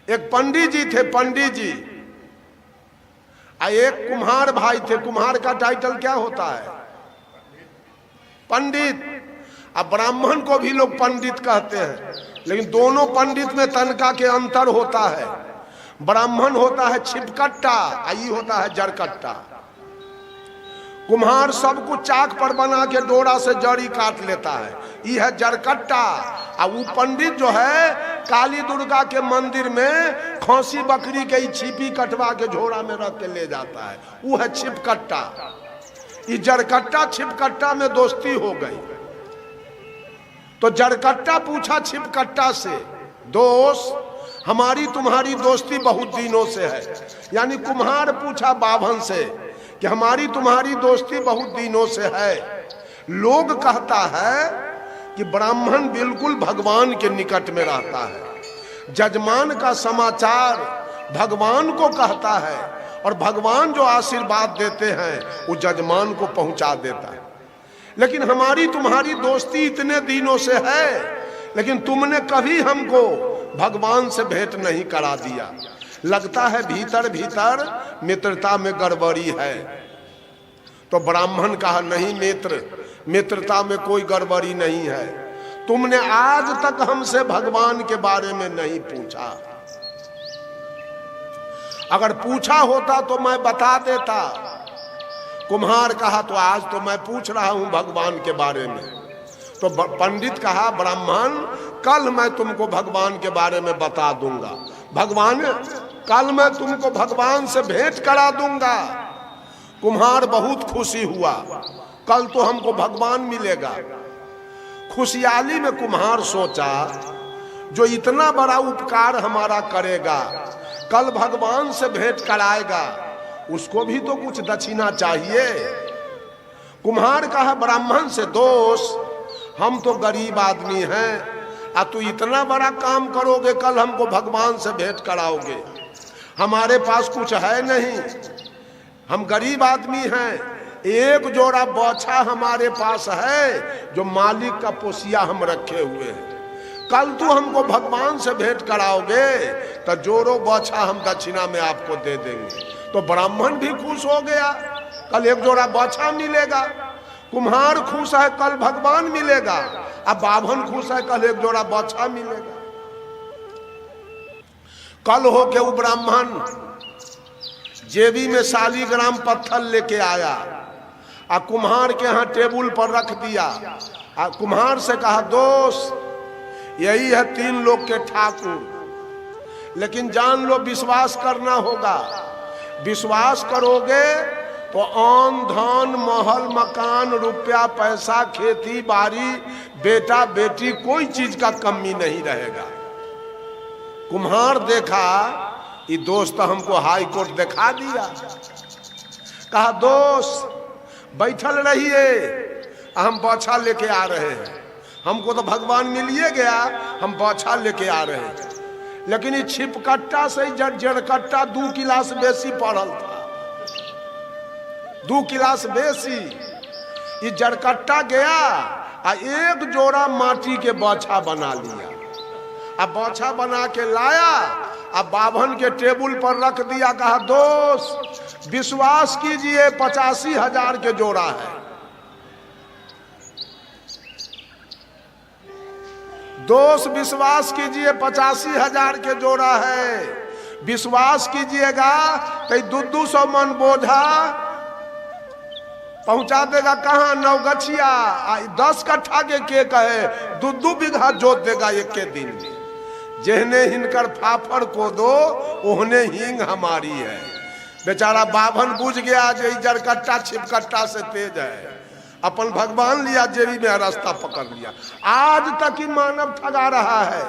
एक पंडित जी थे, पंडित जी, एक कुम्हार भाई थे। कुम्हार का टाइटल क्या होता है? पंडित। अब ब्राह्मण को भी लोग पंडित कहते हैं, लेकिन दोनों पंडित में तनका के अंतर होता है। ब्राह्मण होता है छिपकट्टा, आई होता है जड़कट्टा। कुम्हार सब कुछ चाक पर बना के डोरा से जड़ी काट लेता है, ये है जड़कट्टा। अब वो पंडित जो है काली दुर्गा के मंदिर में खौसी बकरी के छिपी कटवा के झोरा में रख के ले जाता है, वो है छिपकट्टा। ये जड़कट्टा छिपकट्टा में दोस्ती हो गई। तो जड़कट्टा पूछा छिपकट्टा से, दोस्त हमारी तुम्हारी दोस्ती बहुत दिनों से है। यानी कुम्हार पूछा बाभन से कि हमारी तुम्हारी दोस्ती बहुत दिनों से है। लोग कहता है कि ब्राह्मण बिल्कुल भगवान के निकट में रहता है, जजमान का समाचार भगवान को कहता है, और भगवान जो आशीर्वाद देते हैं वो जजमान को पहुंचा देता है। लेकिन हमारी तुम्हारी दोस्ती इतने दिनों से है, लेकिन तुमने कभी हमको भगवान से भेंट नहीं करा दिया। लगता है भीतर भीतर मित्रता में गड़बड़ी है। तो ब्राह्मण कहा, नहीं मित्र, मित्रता में कोई गड़बड़ी नहीं है। तुमने आज तक हमसे भगवान के बारे में नहीं पूछा। अगर पूछा होता तो मैं बता देता। कुम्हार कहा, तो आज तो मैं पूछ रहा हूं भगवान के बारे में। तो पंडित कहा, ब्राह्मण कल मैं तुमको भगवान के बारे में बता दूंगा। भगवान, कल मैं तुमको भगवान से भेंट करा दूंगा। कुम्हार बहुत खुशी हुआ, कल तो हमको भगवान मिलेगा। खुशहाली में कुम्हार सोचा, जो इतना बड़ा उपकार हमारा करेगा, कल भगवान से भेंट कराएगा, उसको भी तो कुछ दक्षिणा चाहिए। कुम्हार कहा ब्राह्मण से, दोस्त हम तो गरीब आदमी हैं, तू इतना बड़ा काम करोगे, कल हमको भगवान से भेंट कराओगे? हमारे पास कुछ है नहीं, हम गरीब आदमी हैं। एक जोड़ा बौछा हमारे पास है जो मालिक का पोसिया हम रखे हुए हैं। कल तू हमको भगवान से भेंट कराओगे तो जोड़ो बौछा हम दक्षिणा में आपको दे देंगे। तो ब्राह्मण भी खुश हो गया, कल एक जोड़ा बौछा मिलेगा। कुम्हार खुश है, कल भगवान मिलेगा। अब बाभन खुश है, कल एक जोड़ा बौछा मिलेगा। कल हो के वो ब्राह्मण जेबी में शालीग्राम पत्थर लेके आया, कुम्हार के यहाँ टेबुल पर रख दिया। कुम्हार से कहा, दोस्त यही है 3 लोग के ठाकुर, लेकिन जान लो विश्वास करना होगा। विश्वास करोगे तो आन धन महल मकान रुपया पैसा खेती बाड़ी बेटा बेटी कोई चीज का कमी नहीं रहेगा। कुम्हार देखा ये दोस्त हमको हाई कोर्ट दिखा दिया। कहा, दोस्त बैठल रहिए, हम बौछा लेके आ रहे हैं। हमको तो भगवान मिलिए गया, हम बौछा लेके आ रहे हैं। लेकिन ये छिपकट्टा से जड़कट्टा 2 गिलास बेसी पड़ल था, 2 गिलास बेसी। ये जड़कट्टा गया और एक जोड़ा माटी के बौछा बना लिया। अब बौछा बना के लाया, अब बाभन के टेबुल पर रख दिया। कहा, दोस्त विश्वास कीजिए 85,000 के जोड़ा है। दोस्त विश्वास कीजिए 85,000 के जोड़ा है। विश्वास कीजिएगा तो 200 मन बोझा पहुंचा देगा। कहाँ? नवगछिया। 10 कट्ठा के कहे 2 बीघा जोत देगा एक के दिन में। जेहने हिनकर फाफड़ को दो ओहने हींग हमारी है। बेचारा बाभन बुझ गया जे जड़कट्टा छिपकट्टा से तेज है, अपन भगवान लिया जेबी में, रास्ता पकड़ लिया। आज तक ही मानव ठगा रहा है।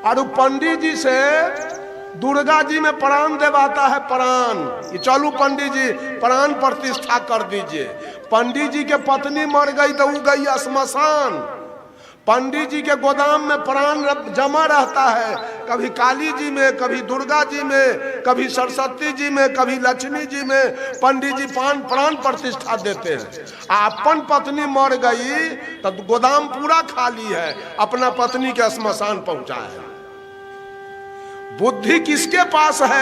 और पंडित जी से दुर्गा जी में प्राण देवाता है। प्राण ये चलू पंडित जी प्राण प्रतिष्ठा कर दीजिए। पंडित जी के पत्नी मर गई तो वो गई श्मशान। पंडित जी के गोदाम में प्राण जमा रहता है, कभी काली जी में, कभी दुर्गा जी में, कभी सरस्वती जी में, कभी लक्ष्मी जी में। पंडित जी प्राण प्रतिष्ठा देते हैं। अपन पत्नी मर गई तो गोदाम पूरा खाली है, अपना पत्नी के श्मशान पहुंचा है। बुद्धि किसके पास है?